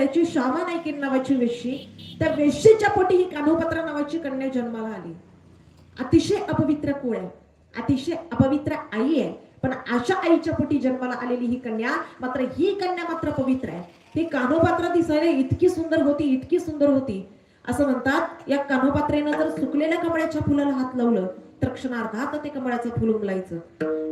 मंगळवेढ्याची श्यामा नाईकीन नावाची वेश्या, त्या वेश्येच्या पोटी ही कान्होपात्रा नावाची कन्या जन्माला आली. अतिशय अपवित्र कुळ आहे, अतिशय अपवित्र आई आहे, पण अशा आईच्या पोटी जन्माला आलेली ही कन्या मात्र पवित्र आहे. ती कान्होपात्रा दिसायला इतकी सुंदर होती, इतकी सुंदर होती. असं म्हणतात या कान्होपात्रेनं जर सुकलेल्या कमळाच्या फुलाला हात लावलं तर क्षणार्धात ते कमळाचं फुल उमलायचं.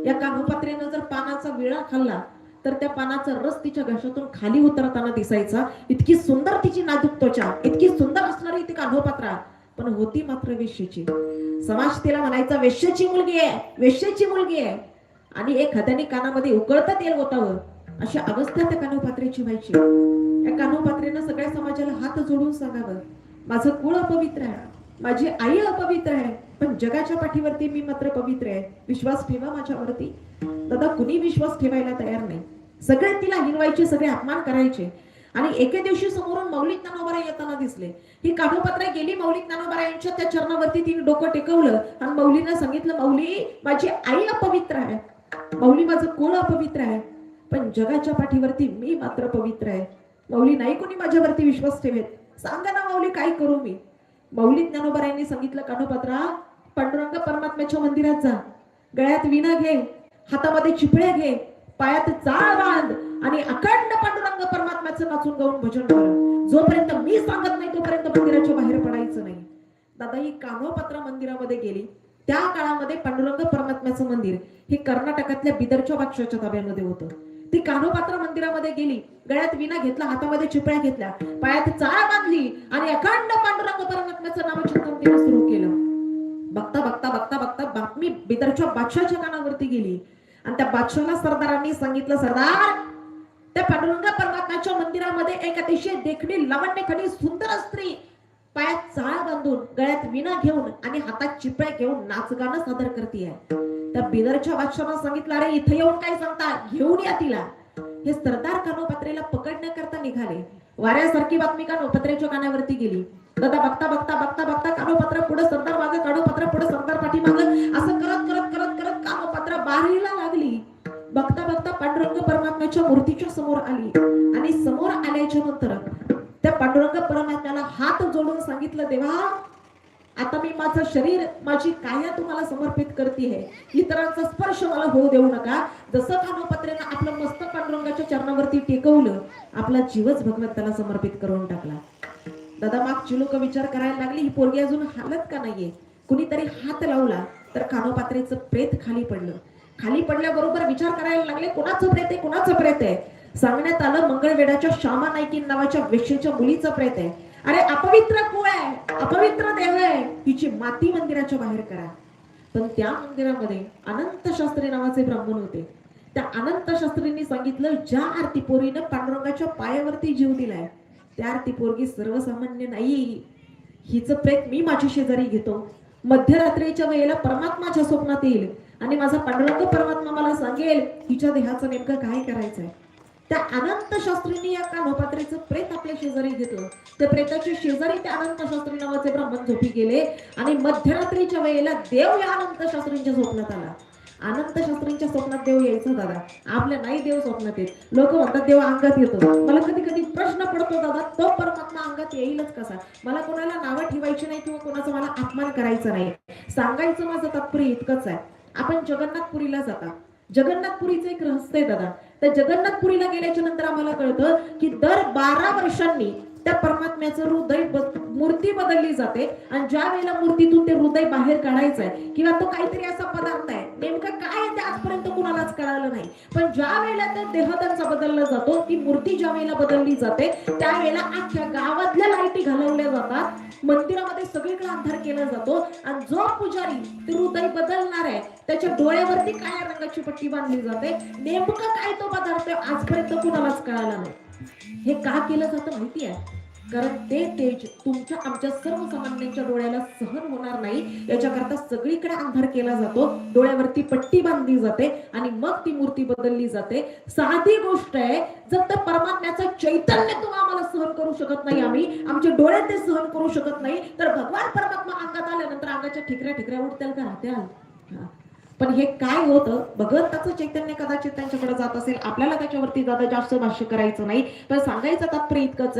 या कान्होपात्रेनं जर पानाचा विळा खाल्ला तर त्या पानाचा रस तिच्या घशातून खाली उतरताना दिसायचा. इतकी सुंदर तिची नाजूक त्वचा, इतकी सुंदर असणारी ती कान्होपात्रा, पण होती मात्र वेश्येची. समाज तिला म्हणायचा वेश्येची मुलगी आहे, वेश्येची मुलगी आहे. आणि एखाद्याने कानामध्ये उकळतं तेल ओतावं अशी अवस्था त्या कान्होपात्रेची व्हायची. या कान्होपात्रेनं सगळ्या समाजाला हात जोडून सांगावं, माझं कुळ अपवित्र आहे, माझी आई अपवित्र आहे, पण जगाच्या पाठीवरती मी मात्र पवित्र आहे. विश्वास ठेवा माझ्यावरती. दादा कुणी विश्वास ठेवायला तयार नाही. सगळे तिला हिनवायचे, सगळे अपमान करायचे. आणि एके दिवशी समोरून मौलिक ज्ञानोबा येताना दिसले. ही कान्होपात्रा गेली मौलिक ज्ञानोबा यांच्या त्या चरणावरती तिने डोकं टेकवलं आणि मौलीनं सांगितलं, मौली माझी आई अपवित्र आहे, मौली माझं कुळ अपवित्र आहे, पण जगाच्या पाठीवरती मी मात्र पवित्र आहे. मौली नाही कोणी माझ्यावरती विश्वास ठेवेल, सांगा ना मौली काय करू मी. मौलिक ज्ञानोबा यांनी सांगितलं, कान्होपात्रा पांडुरंग परमात्म्याच्या मंदिरात जा, गळ्यात विणा घे, हातामध्ये चिपळ्या घे, पायात चाळ बांध आणि अखंड पांडुरंग परमात्म्याचं नाचून गाऊन भजन कर. जोपर्यंत मी सांगत नाही तोपर्यंत मंदिराच्या बाहेर पडायचं नाही. दादा ही कान्होपात्रा मंदिरामध्ये गेली. त्या काळामध्ये पांडुरंग परमात्म्याचं मंदिर हे कर्नाटकातल्या बिदरच्या बादशाच्या ताब्यामध्ये होतं. ती कान्होपात्रा मंदिरामध्ये गेली, गळ्यात विणा घेतला, हातामध्ये चिपळ्या घेतल्या, पायात चाळ बांधली आणि अखंड पांडुरंग परमात्म्याचं नामचिंतन तिने सुरू केलं. बघता बघता बघता बघता बातमी बिदरच्या बादशाच्या कानावरती गेली आणि त्या बादशाला सरदारांनी सांगितलं, सरदार त्या पांडुरंग परमात्म्याच्या मंदिरामध्ये एक अतिशय देखणी लावण्यखडी सुंदर स्त्री पायात चाळ बांधून, गळ्यात विणा घेऊन आणि हातात चिपळ्या घेऊन नाचगाणं सादर करते. त्या बिदरच्या बादशाला सांगितलं, अरे इथे येऊन काय सांगता, घेऊन या तिला. हे सरदार कान्होपात्रेला पकडण्याकरता निघाले. वाऱ्यासारखी बातमी कान्होपात्रेच्या कानावरती गेली. दादा बघता बघता बघता बघता कान्होपात्रा पुढे, सरदार मागे, कान्होपात्रा पुढे, सरदार पाठीमागे, असं करत करत करत करत कान्होपात्रा बाहेरला लागली. बघता बघता पांडुरंग परमात्म्याच्या मूर्तीच्या समोर आली आणि समोर आल्याच्या नंतर त्या पांडुरंग परमात्म्याला हात जोडून सांगितलं, देवा आता मी माझं शरीर, माझी काया तुम्हाला समर्पित करते. इतरांचा स्पर्श मला होऊ देऊ नका. जसं कान्होपात्रेनं आपलं मस्तक पांडुरंगाच्या चरणावरती टेकवलं, आपला जीवच भगवंताला समर्पित करून टाकला. दादा मागची लोक विचार करायला लागली, ही पोरगी अजून हालत का नाहीये. कुणीतरी हात लावला तर कान्होपात्रेचं प्रेत खाली पडलं. खाली पडल्याबरोबर विचार करायला लागले, कोणाचं प्रेत आहे, कोणाचं प्रेत आहे. सांगण्यात आलं, मंगळवेढ्याच्या श्यामा नाईकीन नावाच्या वेश्येच्या मुलीचं प्रेत आहे. अरे अपवित्र कुळ आहे, अपवित्र देव आहे, हिची माती मंदिराच्या बाहेर करा. पण त्या मंदिरामध्ये अनंत शास्त्री नावाचे ब्राह्मण होते. त्या अनंत शास्त्रींनी सांगितलं, ज्या आरती पोरीनं पांडुरंगाच्या पायावरती जीव दिलाय त्या आरती पोरगी सर्वसामान्य नाही. हिचं प्रेत मी माझी शेजारी घेतो. मध्यरात्रीच्या वेळेला परमात्मा माझ्या स्वप्नात येईल आणि माझा पांडुरंग परमात्मा मला सांगेल हिच्या देहाचं नेमकं काय करायचंय. त्या अनंत शास्त्रींनी या कान्होपात्रेचं प्रेत आपल्या शेजारी घेतलं. त्या प्रेताच्या शेजारी त्या अनंत शास्त्री नावाचे ब्राह्मण झोपी गेले आणि मध्यरात्रीच्या वेळेला देव या अनंत शास्त्रींच्या स्वप्नात आला. अनंत शास्त्रींच्या स्वप्नात देव यायचा दादा, आपल्या नाही देव स्वप्नात येत. लोक म्हणतात देव अंगात येतो. मला कधी कधी प्रश्न पडतो दादा, तो परमात्मा अंगात येईलच कसा. मला कोणाला नावं ठेवायची नाही किंवा कोणाचा मला अपमान करायचा नाही. सांगायचं माझं तात्पर्य इतकंच आहे, आपण जगन्नाथपुरीला जाता. जगन्नाथपुरीचं एक रहस्य आहे दादा. त्या जगन्नाथपुरीला गेल्याच्या नंतर आम्हाला कळतं की दर 12 वर्षांनी त्या परमात्म्याचं हृदय मूर्ती बदलली जाते आणि ज्या वेळेला मूर्तीतून ते हृदय बाहेर काढायचंय किंवा तो काहीतरी असा पदार्थ आहे, नेमकं काय आहे ते आजपर्यंत कुणालाच कळालं नाही. पण ज्या वेळेला ते देह त्यांचा बदलला जातो, ती मूर्ती ज्या वेळेला बदलली जाते त्यावेळेला अख्ख्या गावातल्या लाईटी घालवल्या जातात, मंदिरामध्ये सगळीकडे अंधार केला जातो आणि जो पुजारी ते हृदय बदलणार आहे त्याच्या डोळ्यावरती काळ्या रंगाची पट्टी बांधली जाते. नेमकं काय तो पदार्थ आजपर्यंत कुणालाच कळाला नाही. हे का केलं जातं माहिती आहे? कारण ते तेज तुमच्या आमच्या सर्वसामान्यांच्या डोळ्याला सहन होणार नाही याच्याकरता सगळीकडे अंधार केला जातो, डोळ्यावरती पट्टी बांधली जाते आणि मग ती मूर्ती बदलली जाते. साधी गोष्ट आहे, जर तर परमात्म्याचं चैतन्य तुम्ही आम्हाला सहन करू शकत नाही, आम्ही आमच्या डोळ्यात ते सहन करू शकत नाही, तर भगवान परमात्मा अंगात आल्यानंतर अंगाच्या ठिकऱ्या ठिकऱ्या उठतील का राहत्याल? पण हे काय होतं, भगवंताचं चैतन्य कदाचित त्यांच्याकडे जात असेल, आपल्याला त्याच्यावरती जास्त भाष्य करायचं नाही. पण सांगायचं तात्पर्य इतकंच